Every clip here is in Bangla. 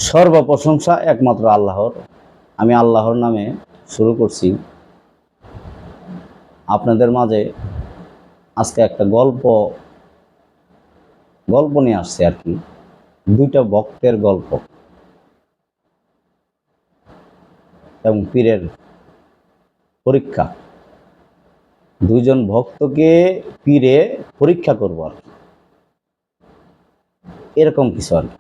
সর্ব প্রশংসা একমাত্র আল্লাহর। আমি আল্লাহর নামে শুরু করছি। আপনাদের মাঝে আজকে একটা গল্প নিয়ে আসছে আর কি। দুইটা ভক্তের গল্প এবং পীরের পরীক্ষা। দুইজন ভক্তকে পীরে পরীক্ষা করব আর কি, এরকম কিছু আর কি।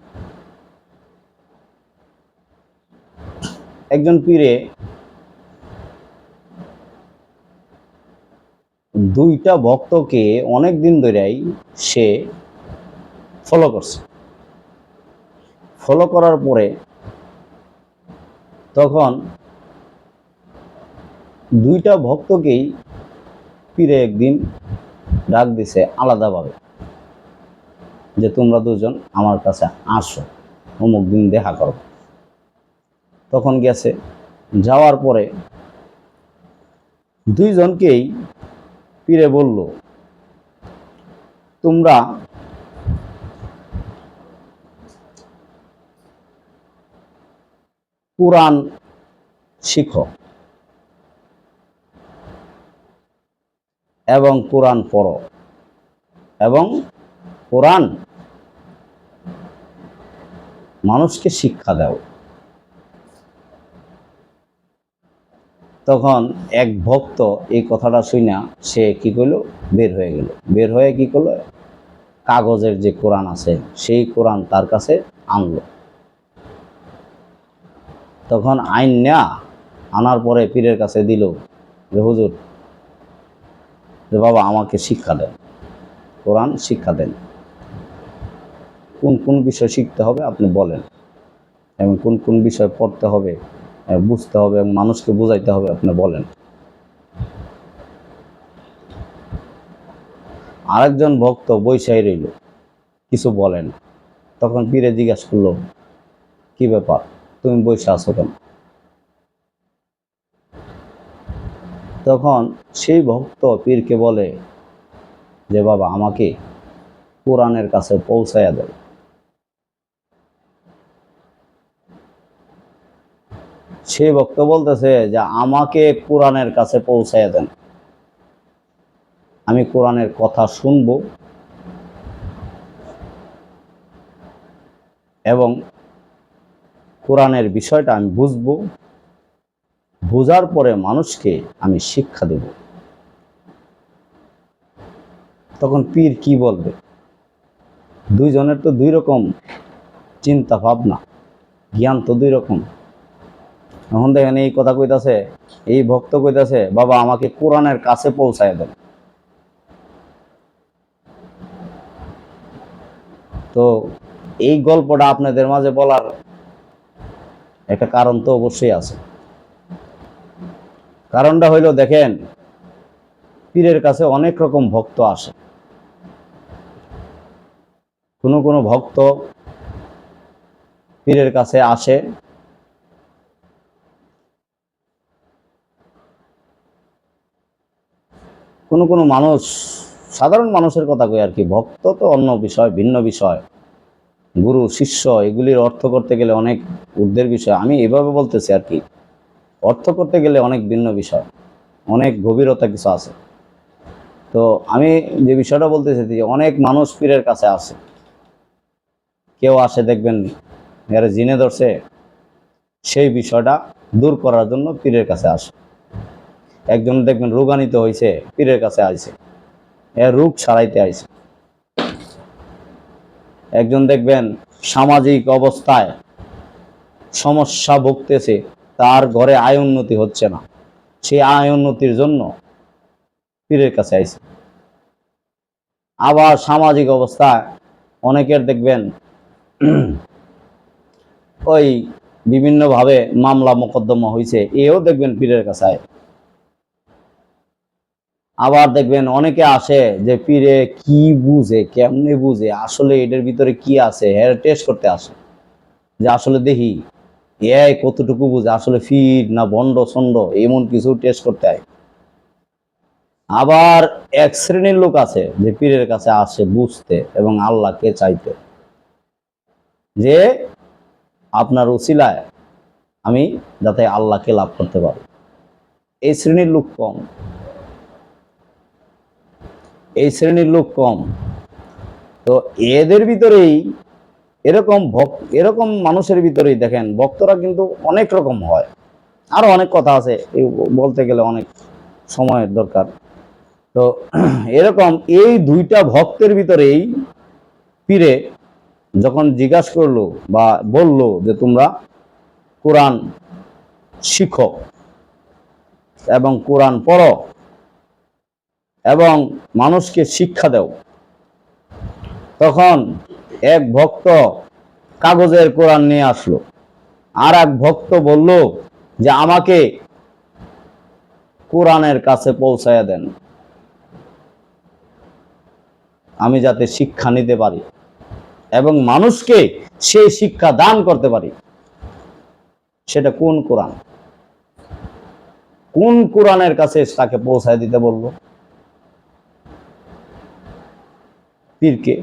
একজন পীরে দুইটা ভক্তকে অনেক দিন ধরেই সে ফলো করছে। ফলো করার পরে তখন দুইটা ভক্তকেই পীরে একদিন ডাক দিছে আলাদাভাবে, যে তোমরা দুজন আমার কাছে আসো, অমুক দিন দেখা করো। তখন গেছে, যাওয়ার পরে দুইজনকেই পীরে বলল, তোমরা কুরআন শিখো এবং কুরআন পড়ো এবং কুরআন মানুষকে শিক্ষা দাও। তখন এক ভক্ত এই কথাটা শুনে সে কি করলো, বের হয়ে গেল। বের হয়ে কি করলো, কাগজের যে কোরআন আছে সেই কোরআন তার কাছে আনলো। তখন আইন না আনার পরে পীরের কাছে দিল, যে হুজুর, যে বাবা আমাকে শিক্ষা দেন, কোরআন শিক্ষা দেন, কোন কোন বিষয় শিখতে হবে আপনি বলেন, এবং কোন কোন বিষয় পড়তে হবে, বুঝতে হবে এবং মানুষকে বুঝাইতে হবে আপনি বলেন। আরেকজন ভক্ত বৈশাই রইল, কিছু বলেন। তখন পীরে জিজ্ঞাসা করলো, কি ব্যাপার, তুমি বৈশা আছো কেন? তখন সেই ভক্ত পীরকে বলে, যে বাবা আমাকে কোরআনের কাছে পৌঁছাইয়া দেয়। সেই ভক্ত বলতেছে যে আমাকে কোরআনের কাছে পৌঁছাইয়া দেন, আমি কোরআনের কথা শুনব এবং কোরআনের বিষয়টা আমি বুঝব, বোঝার পরে মানুষকে আমি শিক্ষা দেব। তখন পীর কি বলবে? দুইজনের তো দুই রকম চিন্তা ভাবনা, জ্ঞান তো দুই রকম। এখন দেখেন এই কথা কইতাছে, এই ভক্ত কইতাছে বাবা আমাকে কোরআনের কাছে পৌঁছায় দেন। তো এই গল্পটা আপনাদের মাঝে বলার একটা কারণ তো অবশ্যই আছে। কারণটা হইল, দেখেন পীরের কাছে অনেক রকম ভক্ত আসে। কোনো কোনো ভক্ত পীরের কাছে আসে কোনো কোনো মানুষ, সাধারণ মানুষের কথা কই আর কি, ভক্ত তো অন্য বিষয়, ভিন্ন বিষয়। গুরু শিষ্য এগুলির অর্থ করতে গেলে অনেক ঊর্ধ্বের বিষয়। আমি এভাবে বলতেছি আর কি, অর্থ করতে গেলে অনেক ভিন্ন বিষয়, অনেক গভীরতা কিছু আছে। তো আমি যে বিষয়টা বলতেছি, যে অনেক মানুষ পীরের কাছে আসে। কেউ আসে দেখবেন এর জিনে ধরছে, সেই বিষয়টা দূর করার জন্য পীরের কাছে আসে। একজন দেখবেন রোগান্বিত হয়েছে, পীরের কাছে আইছে, এর রোগ সারাইতে আইছে। একজন দেখবেন সামাজিক অবস্থায় সমস্যা ভুগতেছে, তার ঘরে আয় উন্নতি হচ্ছে না, সেই আয় উন্নতির জন্য পীরের কাছে আইছে। আবার সামাজিক অবস্থায় অনেকের দেখবেন ওই বিভিন্নভাবে মামলা মোকদ্দমা হয়েছে, এও দেখবেন পীরের কাছে আয়। আবার দেখবেন অনেকে আসে যে পীরে কি বুঝে, কেমনে বুঝে, আসলে এটার ভিতরে কি আছে এর টেস্ট করতে আসে, যে আসলে দেখি এ কতটুকু বুঝে, আসলে ফির না বন্ড ছন্ড, এমন কিছু টেস্ট করতে হয়। আবার এক শ্রেণীর লোক আছে যে পীরের কাছে আসে বুঝতে এবং আল্লাহকে চাইতে, যে আপনার উসিলায় আমি যাতে আল্লাহকে লাভ করতে পারি। এই শ্রেণীর লোক কম, এই শ্রেণীর লোক কম। তো এদের ভিতরেই এরকম মানুষের ভিতরেই দেখেন ভক্তরা কিন্তু অনেক রকম হয়। আরো অনেক কথা আছে, বলতে গেলে অনেক সময়ের দরকার। তো এরকম এই দুইটা ভক্তের ভিতরেই পীরে যখন জিজ্ঞাসা করলো বা বলল যে তোমরা কোরআন শিখো এবং কোরআন পড়ো এবং মানুষকে শিক্ষা দাও, তখন এক ভক্ত কাগজের কোরআন নিয়ে আসলো, আর এক ভক্ত বলল যে আমাকে কোরআনের কাছে পৌঁছায়া দেন, আমি যাতে শিক্ষা নিতে পারি এবং মানুষকে সেই শিক্ষা দান করতে পারি। সেটা কোন কোরআন? কোন কোরআনের কাছে তাকে পৌঁছায় দিতে বলল? পীরকে।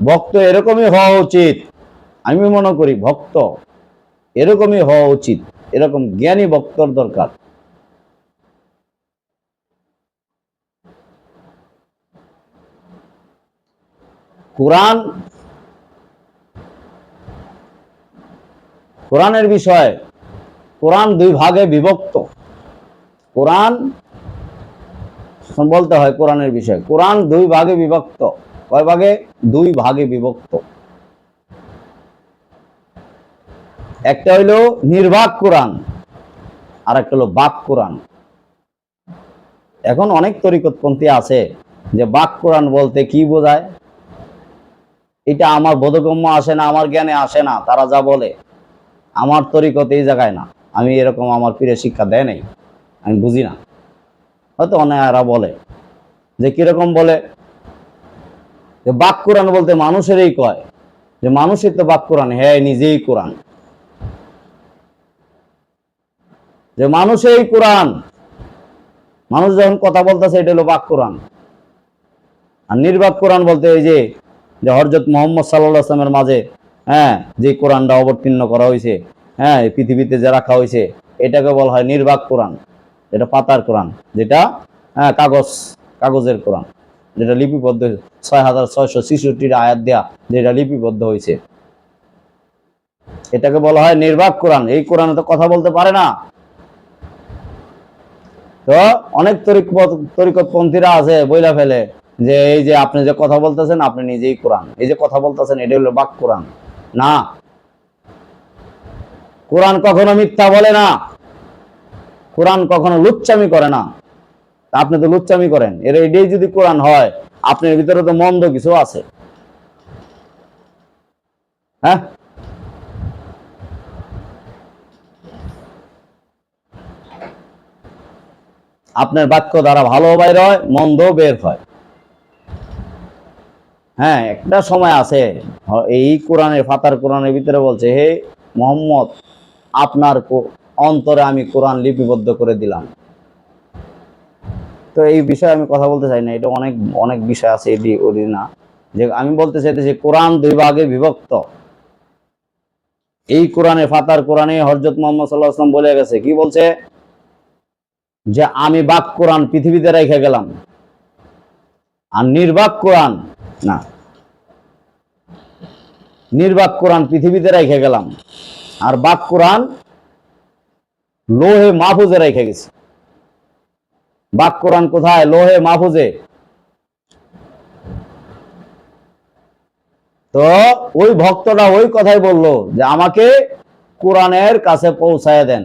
ভক্ত এরকমই হওয়া উচিত। আমি মনে করি ভক্ত এরকমই হওয়া উচিত, এরকম জ্ঞানী ভক্তর দরকার। কোরআনের বিষয়, কোরআন দুই ভাগে বিভক্ত। কোরআন বলতে হয় কোরআনের বিষয়, কোরআন দুই ভাগে বিভক্ত। কয় ভাগে? দুই ভাগে বিভক্ত। একটা হইলো নির্বাক কোরআন, আর একটা হলো বাক কোরআন। এখন অনেক তরিকতপন্থী আছে যে বাক কোরআন বলতে কি বোঝায়, এটা আমার বোধগম্য আসে না, আমার জ্ঞানে আসে না, তারা যা বলে আমার তরিকত এই জায়গায় না, আমি এরকম আমার পীরে শিক্ষা দেয় নাই, আমি বুঝি না। হয়তো অনেকেরা বলে যে কিরকম বলে যে বাক কোরআন বলতে মানুষেরই কয় যে মানুষের তো বাক কোরআন, হ্যাঁ নিজেই কোরআন, যে মানুষেই কোরআন, মানুষ যখন কথা বলতেছে এটা হলো বাক কোরআন। আর নির্বাক কোরআন বলতে এই যে হযরত মুহাম্মদ সাল্লাল্লাহু আলাইহি ওয়াসাল্লামের মাঝে যে কোরআনটা অবতীর্ণ করা হয়েছে, পৃথিবীতে যে রাখা হয়েছে, এটাকে বলা হয় নির্বাক কোরআন। এটা পাতার কোরআন, যেটা কাগজের কোরআন, যেটা লিপিবদ্ধ 6666 আয়াত দেয়া যেটা লিপিবদ্ধ হয়েছে, এটাকে বলা হয় নির্বাক কোরআন। এই কোরআনে তো কথা বলতে পারে না। তো অনেক তরিকতপন্থীরা আছে বইলা ফেলে যে এই যে আপনি যে কথা বলতেছেন আপনি নিজেই কোরআন, এই যে কথা বলতেছেন এটা হলো বাক কোরআন। না, কোরআন কখনো মিথ্যা বলে না, কোরআন কখনো লুচ্চামি করে না। আপনি তো লুচ্চামি করেন, এটাই যদি কোরআন হয়, আপনার ভিতরে তো মন্দ কিছু আছে। হ্যাঁ, আপনার বাক্য দ্বারা ভালো বের হয়, মন্দ বের হয়। হ্যাঁ, একটা সময় আছে এই কোরআনের ফাতার কোরআনের ভিতরে বলছে, হে মোহাম্মদ আপনার অন্তরে আমি কোরআন লিপিবদ্ধ করে দিলাম। তো এই বিষয়ে আমি কথা বলতে চাই না, এটা অনেক অনেক বিষয় আছে, এটি ওটি না। যে আমি বলতে চাইতেছি কোরআন দুই ভাগে বিভক্ত। এই কোরআনে ফাতার কোরআনে হযরত মুহাম্মদ সাল্লাল্লাহু আলাইহি ওয়াসাল্লাম বলে গেছে, কি বলছে? যে আমি বাক কোরআন পৃথিবীতে রেখে গেলাম, আর নির্বাক কোরআন না, নির্বাক কোরআন পৃথিবীতে রেখে গেলাম, আর বাক কোরআন লোহে মাহফুজে রেখে গেছি। বাক কোরআন কোথায়? লোহে মাহফুজে। তো ওই ভক্তটা ওই কথাই বলল যে আমাকে কোরআনের কাছে পৌঁছায় দেন,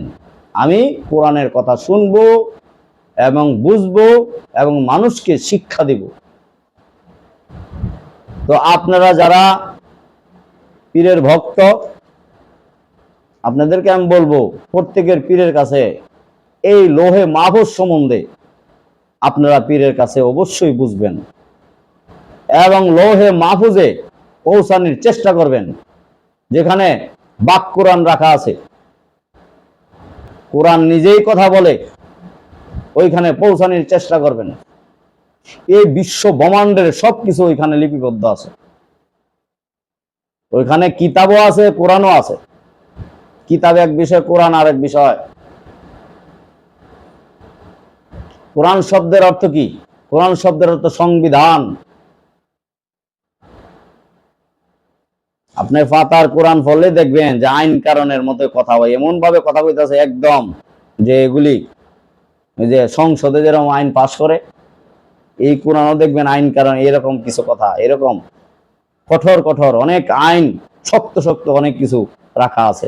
আমি কোরআনের কথা শুনবো এবং বুঝবো এবং মানুষকে শিক্ষা দিব। তো আপনারা যারা পীরের ভক্ত, আপনাদেরকে আমি বলবো প্রত্যেকের পীরের কাছে এই লোহে মাহফুজ সম্বন্ধে আপনারা পীরের কাছে অবশ্যই বুঝবেন এবং লোহে মাহফুজে পৌঁছানোর চেষ্টা করবেন। যেখানে বাক কোরআন রাখা আছে, কোরআন নিজেই কথা বলে, ওইখানে পৌঁছানোর চেষ্টা করবেন। এই বিশ্ব ব্রহ্মাণ্ডের সবকিছু ওইখানে লিপিবদ্ধ আছে, ওইখানে কিতাবও আছে, কোরআনও আছে। কিতাব এক বিষয়, কোরআন আরেক বিষয়। কোরআন শব্দের অর্থ কি? কোরআন শব্দের অর্থ সংবিধান। আপনি ফাতার কোরআন পড়লে দেখবেন যে আইন কারণের মতো কথা হয়, এমন ভাবে কথা কইতাছে একদম যে এগুলি ওই যে সংসদে যেরকম আইন পাশ করে, এই কোরআনও দেখবেন আইন কারণ এরকম কিছু কথা, এরকম কঠোর কঠোর অনেক আইন, শক্ত শক্ত অনেক কিছু রাখা আছে।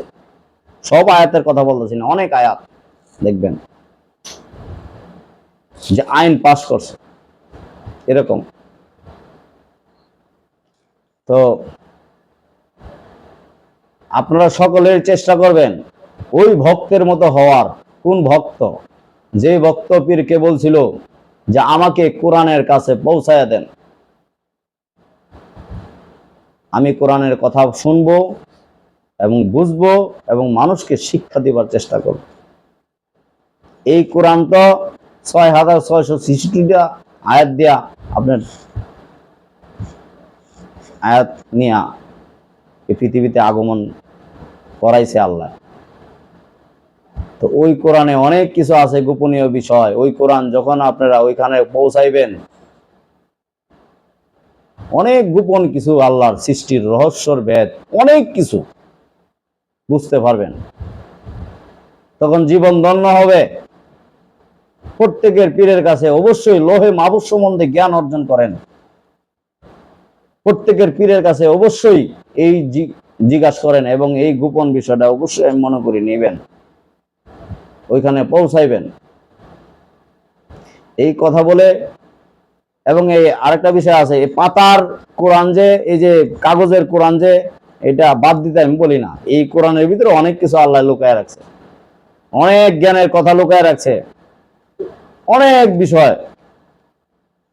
সব আয়াতের কথা বলতেছি না, অনেক আয়াত দেখবেন যে আইন পাশ করছে এরকম। তো আপনারা সকলের চেষ্টা করবেন ওই ভক্তের মতো হওয়ার। কোন ভক্ত? যে ভক্ত পীরকে বলছিল যে আমাকে কোরআনের কাছে পৌঁছায়া দেন, আমি কোরআনের কথা শুনবো এবং বুঝবো এবং মানুষকে শিক্ষা দেবার চেষ্টা করব। এই কোরআন তো 6666টা আয়াত দিয়া আপনার আয়াত নিয়া এই পৃথিবীতে আগমন করাইছে আল্লাহ। তো ওই কোরআনে অনেক কিছু আছে গোপনীয় বিষয়। ওই কোরআন যখন আপনারা ওইখানে পৌঁছাইবেন, অনেক গোপন কিছু আল্লাহর সৃষ্টির রহস্যর ভেদ অনেক কিছু বুঝতে পারবেন। তখন জীবন ধন্য হবে। প্রত্যেকের পীরের কাছে অবশ্যই লোহে মাহফুজ সম্বন্ধে জ্ঞান অর্জন করেন। প্রত্যেকের পীরের কাছে অবশ্যই এই জিজ্ঞাসা করেন এবং এই গোপন বিষয়টা অবশ্যই আমি মনে করি নেবেন, ওইখানে পৌঁছাইবেন। এই কথা বলে, এবং এই আরেকটা বিষয় আছে, এই পাতার কোরআন যে, এই যে কাগজের কোরআন যে, এটা বাদ দিতে আমি বলি না। এই কোরআনের ভিতরে অনেক কিছু আল্লাহ লুকায় রাখছে, অনেক জ্ঞানের কথা লুকায় রাখছে, অনেক বিষয়।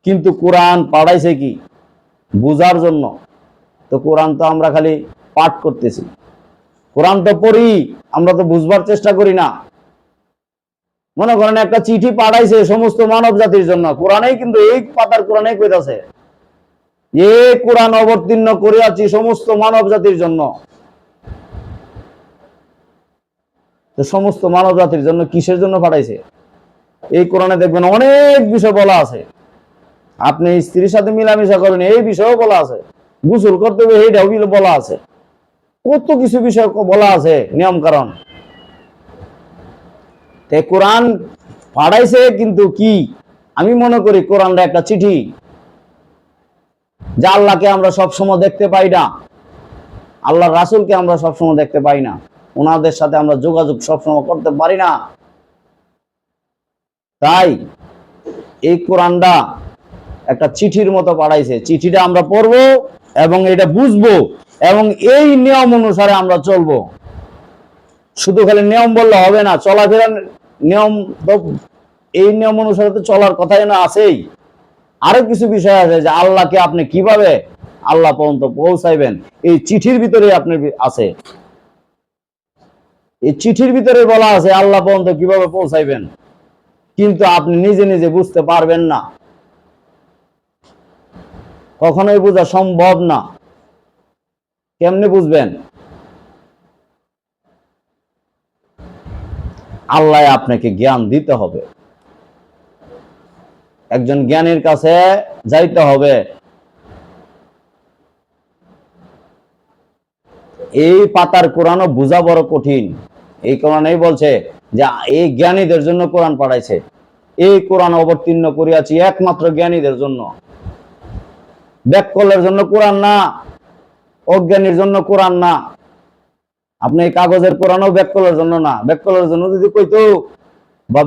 কিন্তু কোরআন পাঠাইছে কি? বুঝার জন্য। তো কোরআন তো আমরা খালি পাঠ করতেছি, কোরআন তো পড়ি, আমরা তো বুঝবার চেষ্টা করি না। মনে করেন একটা চিঠি পাঠাইছে সমস্ত মানব জাতির জন্য, কোরআনেই কিন্তু এই পাতার কোরআনেই কইতাছে এ কোরআন অবতীর্ণ করিয়াছি সমস্ত মানব জাতির জন্য। তো সমস্ত মানব জাতির জন্য কিসের জন্য পাঠাইছে? এই কোরআনে দেখবেন অনেক বিষয় বলা আছে। আপনি স্ত্রীর সাথে মিলামিশা করবেন, এই বিষয়ও বলা আছে। গোসল করতে হবে, এইটাও বলা আছে। কত কিছু বিষয় বলা আছে, নিয়ম কারণ। কোরআন পাঠাইছে কিন্তু কি? আমি মনে করি কোরআনটা একটা চিঠি, যা আল্লাহকে আমরা সবসময় দেখতে পাই না, আল্লাহর রাসূলকে আমরা সবসময় দেখতে পাই না, ওনাদের সাথে আমরা যোগাযোগ সবসময় করতে পারি না। তাই এই কোরআনটা একটা চিঠির মতো পাঠাইছে। চিঠিটা আমরা পড়বো এবং এটা বুঝবো এবং এই নিয়ম অনুসারে আমরা চলবো। শুধু খালি নিয়ম বললে হবে না, চলাফেরার নিয়ম তো এই নিয়ম অনুসারে তো চলার কথাই না আছেই। আরো কিছু বিষয় আছে যে আল্লাহকে আপনি কিভাবে আল্লাহ পর্যন্ত পৌঁছাইবেন, এই চিঠির ভিতরে আপনি আছে। এই চিঠির ভিতরে বলা আছে আল্লাহ পর্যন্ত কিভাবে পৌঁছাইবেন, কিন্তু আপনি নিজে নিজে বুঝতে পারবেন না, কখনোই বোঝা সম্ভব না। কেমনে বুঝবেন? আল্লাহ আপনাকে জ্ঞান দিতে হবে, একজন জ্ঞানীর কাছে যাইতে হবে। এই পাতার কোরআনও বোঝা বড় কঠিন। এই কোরআনেই বলছে যে এই জ্ঞানীদের জন্য কোরআন পাঠাইছে। এই কোরআন অবতীর্ণ করিয়াছি একমাত্র জ্ঞানীদের জন্য, ব্যাককলের জন্য কোরআন না, অজ্ঞানীর জন্য কোরআন না। আপনি এই কাগজের কোরআনও ব্যাককলের জন্য না। ব্যাককলের জন্য যদি কইতো বা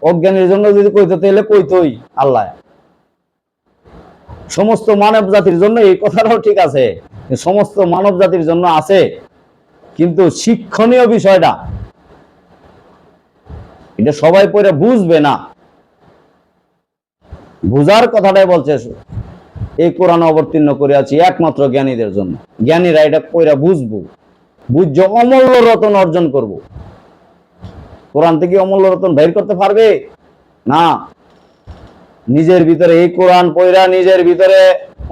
অজ্ঞানীর জন্য যদি কইতো তাহলে কইতোই আল্লাহ। সমস্ত মানব জাতির জন্য এই কথাটাও ঠিক আছে, সমস্ত মানব জাতির জন্য আছে, কিন্তু শিক্ষণীয় বিষয়টা এটা সবাই পড়ে বুঝবে না। বুঝার কথাটাই বলছে, এই কোরআন অবতীর্ণ করিয়াছি একমাত্র জ্ঞানীদের জন্য। জ্ঞানীরা এটা পড়ে বুঝবো, বুঝছে অমূল্য রতন অর্জন করব। কোরআন থেকে অমূল্য রতন বের করতে পারবে না। নিজের ভিতরে এই কোরআন পড়া, নিজের ভিতরে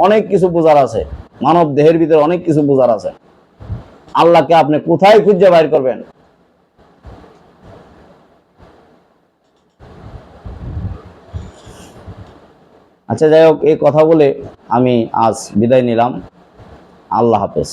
অনেক কিছু বোঝার আছে, মানব দেহের ভিতরে অনেক কিছু বোঝার আছে। আল্লাহকে আপনি কোথায় খুঁজে বাইর করবেন? আচ্ছা, যাই হোক, এই কথা বলে আমি আজ বিদায় নিলাম। আল্লাহ হাফেজ।